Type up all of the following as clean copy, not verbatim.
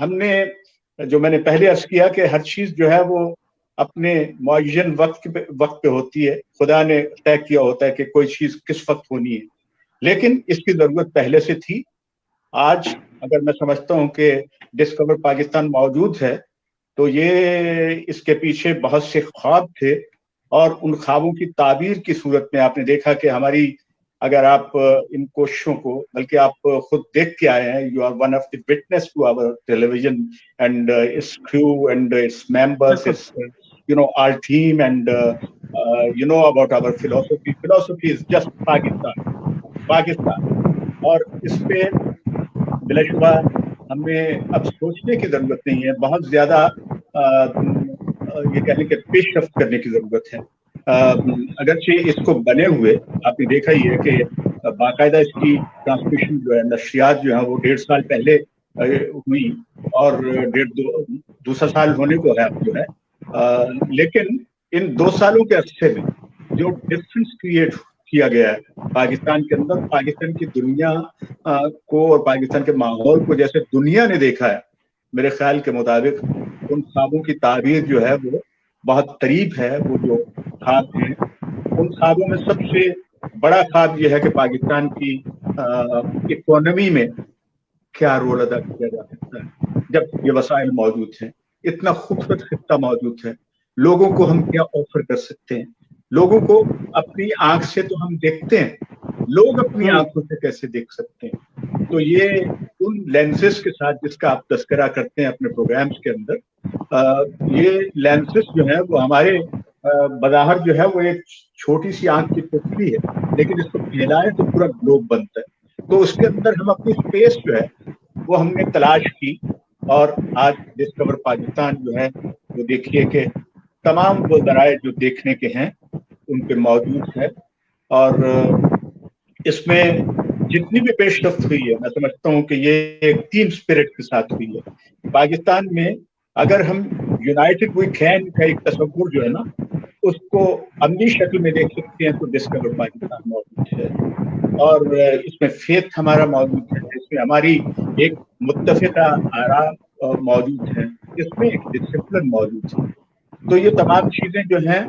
ہم نے جو میں نے پہلے عرض کیا کہ ہر چیز جو ہے وہ اپنے معین وقت پہ ہوتی ہے. خدا نے طے کیا ہوتا ہے کہ کوئی چیز کس وقت ہونی ہے, لیکن اس کی ضرورت پہلے سے تھی. آج اگر میں سمجھتا ہوں کہ ڈسکور پاکستان موجود ہے تو یہ اس کے پیچھے بہت سے خواب تھے, اور ان خوابوں کی تعبیر کی صورت میں آپ نے دیکھا کہ ہماری, اگر آپ ان کوششوں کو, بلکہ آپ خود دیکھ کے آئے ہیں, you are one of the witness to our television and its crew and its members, you know, our team and you know about our philosophy. Philosophy is just Pakistan. اور اس پہ بلا شبہ ہمیں اب سوچنے کی ضرورت نہیں ہے, بہت زیادہ یہ کہنے کہ پیش رفت کرنے کی ضرورت ہے. اگرچہ اس کو بنے ہوئے آپ نے دیکھا ہی ہے کہ باقاعدہ اس کی ٹرانسمیشن جو ہے, نشریات جو ہے وہ 1.5 سال پہلے ہوئی, اور 2 سال ہونے کو ہے اب جو ہے. لیکن ان 2 سالوں کے عرصے میں جو ڈفرنس کریٹ کیا گیا ہے پاکستان کے اندر, پاکستان کی دنیا کو اور پاکستان کے ماحول کو جیسے دنیا نے دیکھا ہے, میرے خیال کے مطابق ان خوابوں کی تعبیر جو ہے وہ بہت قریب ہے. وہ جو خواب ہیں, ان خوابوں میں سب سے بڑا خواب یہ ہے کہ پاکستان کی اکانومی میں کیا رول ادا کیا جا سکتا ہے جب یہ وسائل موجود ہیں, اتنا خوبصورت خطہ موجود ہے, لوگوں کو ہم کیا آفر کر سکتے ہیں. لوگوں کو اپنی آنکھ سے تو ہم دیکھتے ہیں, لوگ اپنی آنکھوں سے کیسے دیکھ سکتے ہیں. تو یہ ان لینسز کے ساتھ جس کا آپ تذکرہ کرتے ہیں اپنے پروگرامز کے اندر, یہ لینسز جو ہیں وہ ہمارے بظاہر جو ہے وہ ایک چھوٹی سی آنکھ کی پتلی ہے, لیکن اس کو پھیلائیں تو پورا گلوب بنتا ہے. تو اس کے اندر ہم اپنی اسپیس جو ہے وہ ہم نے تلاش کی, اور آج ڈسکور پاکستان جو ہے وہ دیکھیے کہ تمام وہ ذرائع جو دیکھنے کے ہیں ان پہ موجود ہے. اور اس میں جتنی بھی پیش رفت ہوئی ہے, میں سمجھتا ہوں کہ یہ ایک ٹیم اسپرٹ کے ساتھ ہوئی ہے. پاکستان میں اگر ہم یونائٹڈ وی کین کا ایک تصور جو ہے نا, اس کو عملی شکل میں دیکھ سکتے ہیں تو ڈسکور پاکستان موجود ہے. اور اس میں فیتھ ہمارا موجود ہے, اس میں ہماری ایک متفقہ آراء موجود ہے, اس میں ایک ڈسپلن موجود ہے. تو یہ تمام چیزیں جو ہیں,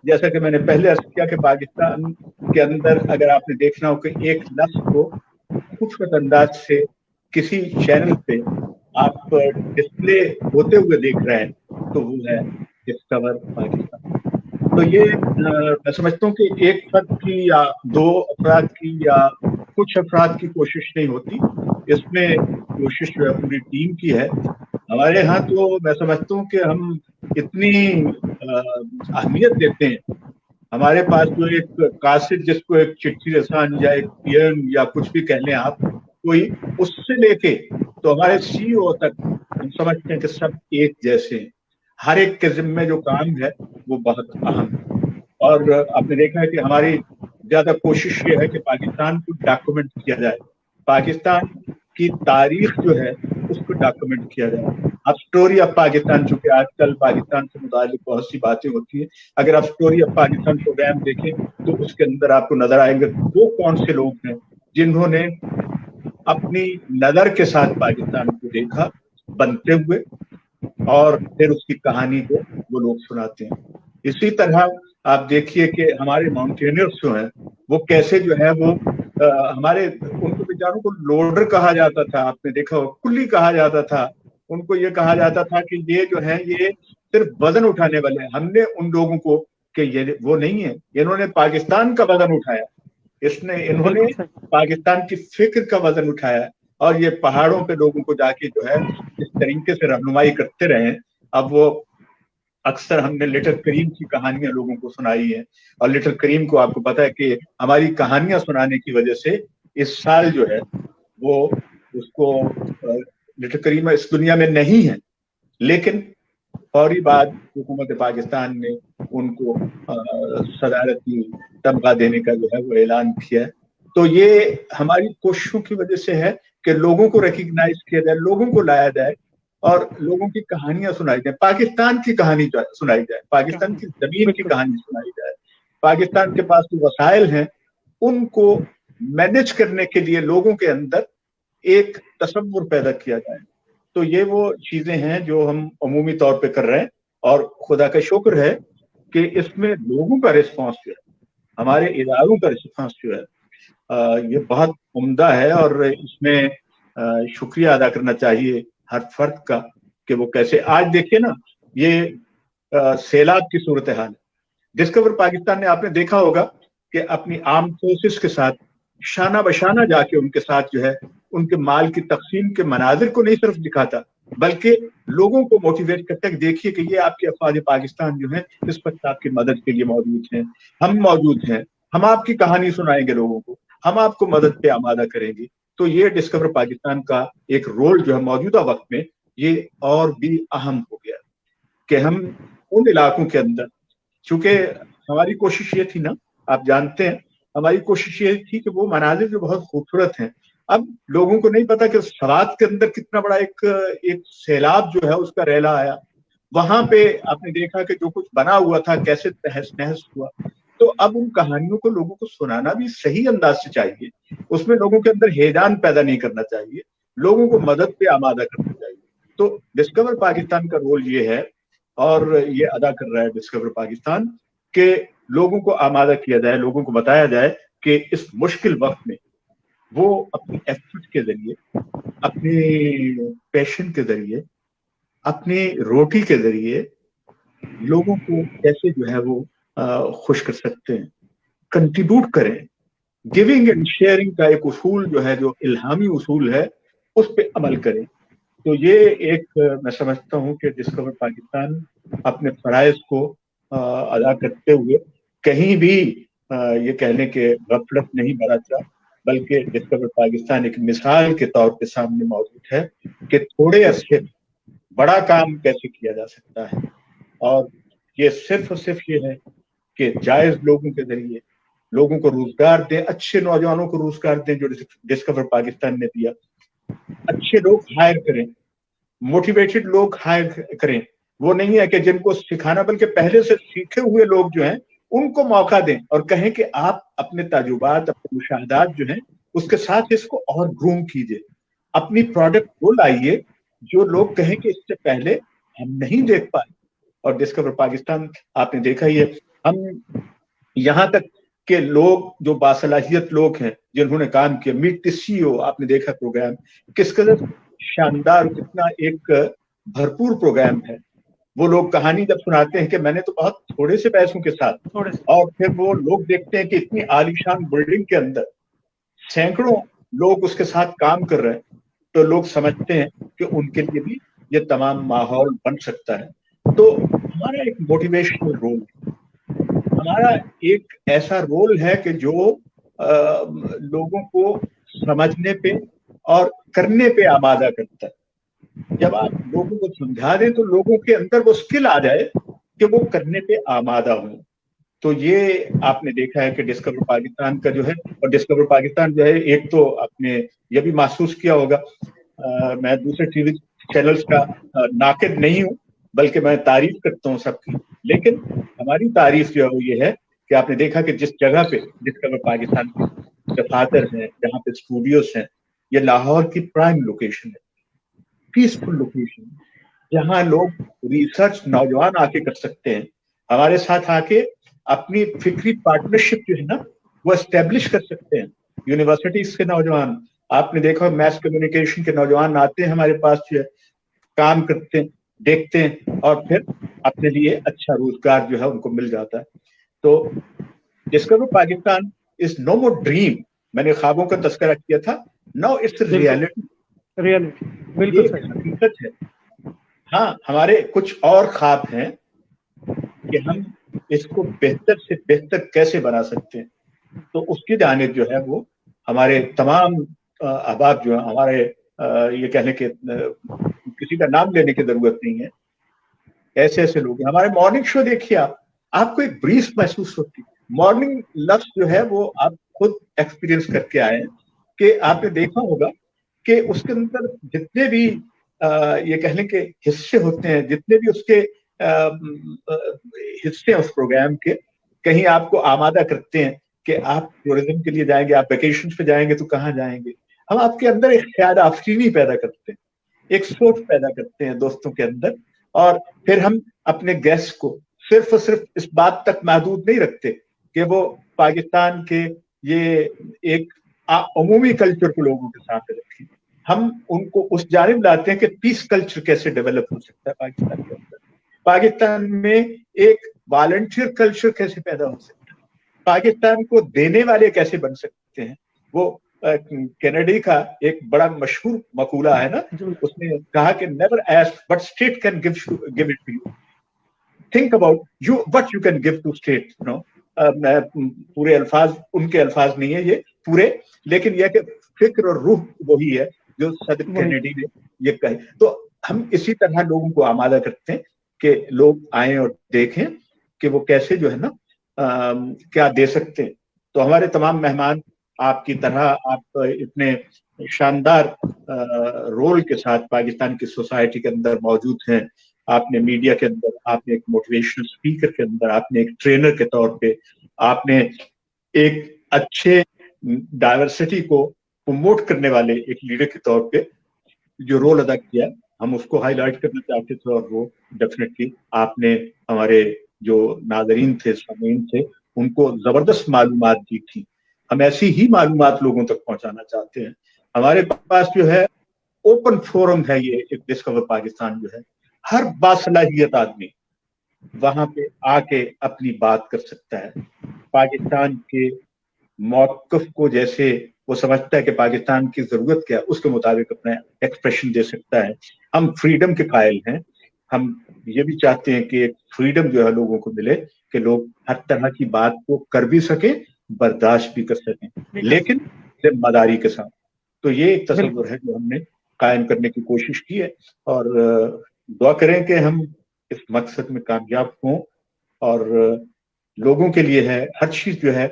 جیسا کہ میں نے پہلے عرض کیا کہ پاکستان کے اندر اگر آپ نے دیکھنا ہو کہ ایک لفظ کو خوبصورت انداز سے کسی چینل پہ آپ ڈسپلے ہوتے ہوئے دیکھ رہے ہیں تو وہ ہے ڈسکور پاکستان. تو یہ میں سمجھتا ہوں کہ ایک فرد کی یا 2 افراد کی یا کچھ افراد کی کوشش نہیں ہوتی, اس میں کوشش جو ہے پوری ٹیم کی ہے. ہمارے ہاں تو میں سمجھتا ہوں کہ ہم اتنی اہمیت دیتے ہیں, ہمارے پاس جو ایک قاصد جس کو ایک چٹھی رسان یا ایک پیم یا کچھ بھی کہہ لیں آپ, کوئی اس سے لے کے تو ہمارے سی او تک ہم سمجھتے ہیں کہ سب ایک جیسے ہیں. ہر ایک کے ذمے جو کام ہے وہ بہت اہم ہے. اور آپ نے دیکھا ہے کہ ہماری زیادہ کوشش یہ ہے کہ پاکستان کو ڈاکومنٹ کیا جائے, پاکستان کی تاریخ جو ہے اس کو ڈاکومنٹ کیا جائے. اب اسٹوری آف پاکستان, چونکہ آج کل پاکستان سے متعلق بہت سی باتیں ہوتی ہیں, اگر آپ اسٹوری آف پاکستان پروگرام دیکھیں تو اس کے اندر آپ کو نظر آئیں گے وہ کون سے لوگ ہیں جنہوں نے اپنی نظر کے ساتھ پاکستان کو دیکھا بنتے ہوئے, اور پھر اس کی کہانی کو وہ لوگ سناتے ہیں. اسی طرح آپ دیکھیے کہ ہمارے ماؤنٹینئرز جو ہیں وہ کیسے جو ہے وہ ہمارے, ان کو بیچاروں کو لوڈر کہا جاتا تھا, آپ نے دیکھا ہو کلی کہا جاتا تھا, ان کو یہ کہا جاتا تھا کہ یہ جو ہے یہ صرف وزن اٹھانے والے ہیں. ہم نے ان لوگوں کو کہ یہ وہ نہیں ہے, انہوں نے پاکستان کا وزن اٹھایا, انہوں نے پاکستان کی فکر کا وزن اٹھایا, اور یہ پہاڑوں پہ لوگوں کو جا کے جو ہے اس طریقے سے رہنمائی کرتے رہے. اب وہ اکثر ہم نے لٹل کریم کی کہانیاں لوگوں کو سنائی ہیں, اور لٹل کریم کو آپ کو پتا ہے کہ ہماری کہانیاں سنانے کی وجہ سے اس سال جو ہے وہ اس کو لٹل کریم اس دنیا میں نہیں ہے, لیکن فوری بعد حکومت پاکستان نے ان کو صدارتی تمغہ دینے کا جو ہے وہ اعلان کیا ہے. تو یہ ہماری کوششوں کی وجہ سے ہے کہ لوگوں کو ریکگنائز کیا جائے, لوگوں کو لایا جائے, اور لوگوں کی کہانیاں سنائی جائیں, پاکستان کی کہانی سنائی جائے, پاکستان کی زمین کی کہانی سنائی جائے. پاکستان کے پاس جو وسائل ہیں ان کو مینج کرنے کے لیے لوگوں کے اندر ایک تصور پیدا کیا جائے. تو یہ وہ چیزیں ہیں جو ہم عمومی طور پہ کر رہے ہیں، اور خدا کا شکر ہے کہ اس میں لوگوں کا رسپانس جو ہے، ہمارے اداروں کا رسپانس جو ہے یہ بہت عمدہ ہے، اور اس میں شکریہ ادا کرنا چاہیے ہر فرد کا کہ وہ کیسے آج دیکھیے نا یہ سیلاب کی صورتحال ہے۔ ڈسکور پاکستان نے آپ نے دیکھا ہوگا کہ اپنی آرم فورسز کے ساتھ شانہ بشانہ جا کے ان کے ساتھ جو ہے ان کے مال کی تقسیم کے مناظر کو نہیں صرف دکھاتا بلکہ لوگوں کو موٹیویٹ کرتا ہے کہ دیکھیے کہ یہ آپ کے افواج پاکستان جو ہیں اس وقت آپ کی مدد کے لیے موجود ہیں، ہم موجود ہیں، ہم آپ کی کہانی سنائیں گے لوگوں کو، ہم آپ کو مدد پہ آمادہ کریں گے۔ تو یہ ڈسکور پاکستان کا ایک رول جو ہے موجودہ وقت میں یہ اور بھی اہم ہو گیا کہ ہم ان علاقوں کے اندر، چونکہ ہماری کوشش یہ تھی نا، آپ جانتے ہیں ہماری کوشش یہ تھی کہ وہ مناظر جو بہت خوبصورت ہیں، اب لوگوں کو نہیں پتا کہ سوات کے اندر کتنا بڑا ایک سیلاب جو ہے اس کا ریلا آیا، وہاں پہ آپ نے دیکھا کہ جو کچھ بنا ہوا تھا کیسے تہس نہس ہوا۔ تو اب ان کہانیوں کو لوگوں کو سنانا بھی صحیح انداز سے چاہیے، اس میں لوگوں کے اندر ہیجان پیدا نہیں کرنا چاہیے، لوگوں کو مدد پہ آمادہ کرنا چاہیے۔ تو ڈسکور پاکستان کا رول یہ ہے، اور یہ ادا کر رہا ہے ڈسکور پاکستان، کہ لوگوں کو آمادہ کیا جائے، لوگوں کو بتایا جائے کہ اس مشکل وقت میں وہ اپنی ایفرٹ کے ذریعے، اپنے پیشن کے ذریعے، اپنی روٹی کے ذریعے لوگوں کو کیسے جو ہے وہ خوش کر سکتے ہیں، کنٹریبیوٹ کریں۔ گیونگ اینڈ شیئرنگ کا ایک اصول جو ہے، جو الہامی اصول ہے، اس پہ عمل کریں۔ تو یہ ایک میں سمجھتا ہوں کہ ڈسکور پاکستان اپنے فرائض کو ادا کرتے ہوئے کہیں بھی یہ کہنے کے غفلت نہیں برتا، بلکہ ڈسکور پاکستان ایک مثال کے طور پہ سامنے موجود ہے کہ تھوڑے عرصے میں بڑا کام کیسے کیا جا سکتا ہے، اور یہ صرف اور صرف یہ ہے کہ جائز لوگوں کے ذریعے لوگوں کو روزگار دیں، اچھے نوجوانوں کو روزگار دیں جو ڈسکور پاکستان نے دیا، اچھے لوگ ہائر کریں، موٹیویٹڈ لوگ ہائر کریں، وہ نہیں ہے کہ جن کو سکھانا بلکہ پہلے سے سیکھے ہوئے لوگ جو ہیں ان کو موقع دیں اور کہیں کہ آپ اپنے تجربات، اپنے مشاہدات جو ہیں اس کے ساتھ اس کو اور گروم کیجئے، اپنی پروڈکٹ وہ لائیے جو لوگ کہیں کہ اس سے پہلے ہم نہیں دیکھ پائے۔ اور ڈسکور پاکستان آپ نے دیکھا ہی ہے، ہم یہاں تک کہ لوگ جو باصلاحیت لوگ ہیں جنہوں نے کام کیا، میٹ دی سی او، آپ نے دیکھا پروگرام کس قدر شاندار، کتنا ایک بھرپور پروگرام ہے۔ وہ لوگ کہانی جب سناتے ہیں کہ میں نے تو بہت تھوڑے سے پیسوں کے ساتھ، اور پھر وہ لوگ دیکھتے ہیں کہ اتنی عالیشان بلڈنگ کے اندر سینکڑوں لوگ اس کے ساتھ کام کر رہے ہیں، تو لوگ سمجھتے ہیں کہ ان کے لیے بھی یہ تمام ماحول بن سکتا ہے۔ تو ہمارا ایک موٹیویشنل رول ہے، ہمارا ایک ایسا رول ہے کہ جو لوگوں کو سمجھنے پہ اور کرنے پہ آمادہ کرتا ہے۔ جب آپ لوگوں کو سمجھا دیں تو لوگوں کے اندر وہ اسکل آ جائے کہ وہ کرنے پہ آمادہ ہوں۔ تو یہ آپ نے دیکھا ہے کہ ڈسکور پاکستان کا جو ہے، اور ڈسکور پاکستان جو ہے، ایک تو آپ نے یہ بھی محسوس کیا ہوگا، میں دوسرے ٹی وی چینلز کا ناقد نہیں ہوں بلکہ میں تعریف کرتا ہوں سب کی، لیکن ہماری تعریف جو ہے وہ یہ ہے کہ آپ نے دیکھا کہ جس جگہ پہ ڈسکور پاکستان کے دفاتر ہیں، جہاں پہ اسٹوڈیوز ہیں، یہ لاہور کی پرائم لوکیشن ہے، پیسفل لوکیشن، جہاں لوگ ریسرچ نوجوان آ کے کر سکتے ہیں، ہمارے ساتھ آ کے اپنی فکری پارٹنرشپ جو ہے نا وہ اسٹیبلش کر سکتے ہیں۔ یونیورسٹیز کے نوجوان، آپ نے دیکھا میس کمیونیکیشن کے نوجوان آتے ہیں ہمارے پاس، جو ہے کام کرتے ہیں، دیکھتے ہیں، اور پھر اپنے لیے اچھا روزگار جو ہے ان کو مل جاتا ہے۔ تو ڈسکور پاکستان از نو مور ڈریم، میں نے خوابوں کا تذکرہ کیا تھا، نو اٹس ریئلٹی، بالکل حقیقت ہے۔ ہاں، ہمارے کچھ اور خواب ہیں کہ ہم اس کو بہتر سے بہتر کیسے بنا سکتے ہیں، تو اس کی جانب جو ہے وہ ہمارے تمام احباب جو ہیں، ہمارے یہ کہنے کے کسی کا نام لینے کی ضرورت نہیں ہے، ایسے ایسے لوگ ہیں۔ ہمارے مارننگ شو دیکھیے، آپ کو ایک بریز محسوس ہوتی ہے۔ مارننگ لفظ جو ہے وہ آپ خود ایکسپیرینس کر کے آئے ہیں کہ آپ نے دیکھا ہوگا کہ اس کے اندر جتنے بھی یہ کہنے کے حصے ہوتے ہیں، جتنے بھی اس کے حصے اس پروگرام کے، کہیں آپ کو آمادہ کرتے ہیں کہ آپ ٹورزم کے لیے جائیں گے، آپ ویکیشن پہ جائیں گے تو کہاں جائیں گے، ہم آپ کے اندر ایک خیال آفرینی پیدا کرتے ہیں، ایک سوچ پیدا کرتے ہیں دوستوں کے اندر, اور پھر ہم اپنے گیسٹ کو صرف اور صرف اس بات تک محدود نہیں رکھتے کہ وہ پاکستان کے یہ ایک عمومی کلچر کو لوگوں کے ساتھ رکھیں. ہم ان کو اس جانب لاتے ہیں کہ پیس کلچر کیسے ڈیولپ ہو سکتا ہے پاکستان کے اندر, پاکستان میں ایک والنٹیئر کلچر کیسے پیدا ہو سکتا ہے, پاکستان کو دینے والے کیسے بن سکتے ہیں. وہ کینیڈی کا ایک بڑا مشہور مقولہ ہے نا, اس نے کہا کہ never ask what state can give it to you, think about you what you can give to state. پورے الفاظ ان کے الفاظ نہیں ہے یہ پورے, لیکن یہ کہ فکر اور روح وہی ہے جو صدر کینیڈی نے یہ کہی. تو ہم اسی طرح لوگوں کو آمادہ کرتے ہیں کہ لوگ آئیں اور دیکھیں کہ وہ کیسے جو ہے نا کیا دے سکتے ہیں. تو ہمارے تمام مہمان آپ کی طرح آپ اتنے شاندار رول کے ساتھ پاکستان کی سوسائٹی کے اندر موجود ہیں. آپ نے میڈیا کے اندر, آپ نے ایک موٹیویشنل اسپیکر کے اندر, آپ نے ایک ٹرینر کے طور پہ, آپ نے ایک اچھے ڈائیورسٹی کو پروموٹ کرنے والے ایک لیڈر کے طور پہ جو رول ادا کیا, ہم اس کو ہائی لائٹ کرنا چاہتے تھے. اور وہ ڈیفینیٹلی آپ نے ہمارے جو ناظرین تھے, سامعین تھے, ان کو زبردست معلومات دی تھی. ہم ایسی ہی معلومات لوگوں تک پہنچانا چاہتے ہیں. ہمارے پاس جو ہے اوپن فورم ہے, یہ ایک ڈسکور پاکستان جو ہے, ہر باصلاحیت آدمی وہاں پہ آ کے اپنی بات کر سکتا ہے. پاکستان کے موقف کو جیسے وہ سمجھتا ہے کہ پاکستان کی ضرورت کیا, اس کے مطابق اپنا ایکسپریشن دے سکتا ہے. ہم فریڈم کے قائل ہیں. ہم یہ بھی چاہتے ہیں کہ ایک فریڈم جو ہے لوگوں کو ملے کہ لوگ ہر طرح کی بات کو کر بھی سکیں, برداشت بھی کر سکیں, لیکن ذمہ داری کے ساتھ. تو یہ ایک تصور ہے جو ہم نے قائم کرنے کی کوشش کی ہے, اور دعا کریں کہ ہم اس مقصد میں کامیاب ہوں. اور لوگوں کے لیے ہے ہر چیز جو ہے,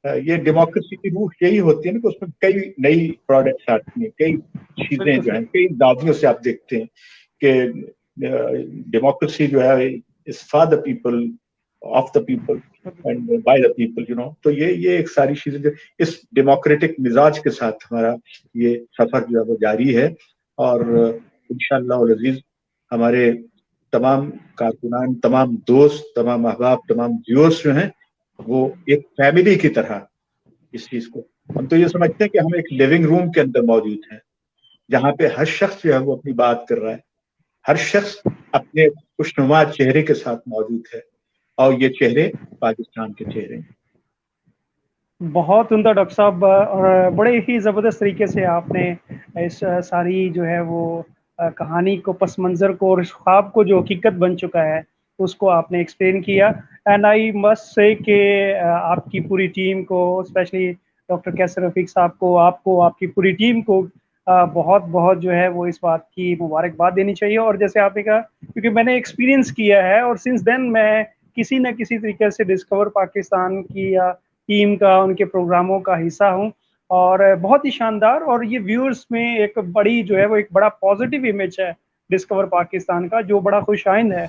یہ ڈیموکریسی کی روح یہی ہوتی ہے نا کہ اس میں کئی نئی پروڈکٹس آتی ہیں, کئی چیزیں جو ہیں, کئی دادیوں سے آپ دیکھتے ہیں کہ ڈیموکریسی جو ہے is for the people, of the people and by the people, تو یہ ایک ساری چیزیں جو اس ڈیموکریٹک مزاج کے ساتھ ہمارا یہ سفر جو ہے وہ جاری ہے. اور انشاءاللہ العزیز ہمارے تمام کارکنان, تمام دوست, تمام احباب, تمام ویورز جو ہیں وہ ایک فیملی کی طرح اس چیز کو, ہم تو یہ سمجھتے ہیں کہ ہم ایک لیونگ روم کے اندر موجود ہیں جہاں پہ ہر شخص جو ہے وہ اپنی بات کر رہا ہے, ہر شخص اپنے خوشنما چہرے کے ساتھ موجود ہے, اور یہ چہرے پاکستان کے چہرے ہیں. بہت عمدہ ڈاکٹر صاحب, اور بڑے ہی زبردست طریقے سے آپ نے اس ساری جو ہے وہ کہانی کو, پس منظر کو, اور اس خواب کو جو حقیقت بن چکا ہے اس کو آپ نے ایکسپلین کیا. اینڈ آئی مسٹ سے کہ آپ کی پوری ٹیم کو, اسپیشلی ڈاکٹر کیسر رفیق صاحب کو, آپ کی پوری ٹیم کو بہت بہت جو ہے وہ اس بات کی مبارکباد دینی چاہیے. اور جیسے آپ نے کہا, کیونکہ میں نے ایکسپیرینس کیا ہے, اور سنس دین میں کسی نہ کسی طریقے سے ڈسکور پاکستان کی یا ٹیم کا, ان کے پروگراموں کا حصہ ہوں, اور بہت ہی شاندار. اور یہ ویورز میں ایک بڑی جو ہے وہ ایک بڑا پازیٹیو امیج ہے ڈسکور پاکستان کا, جو بڑا خوش آئند ہے.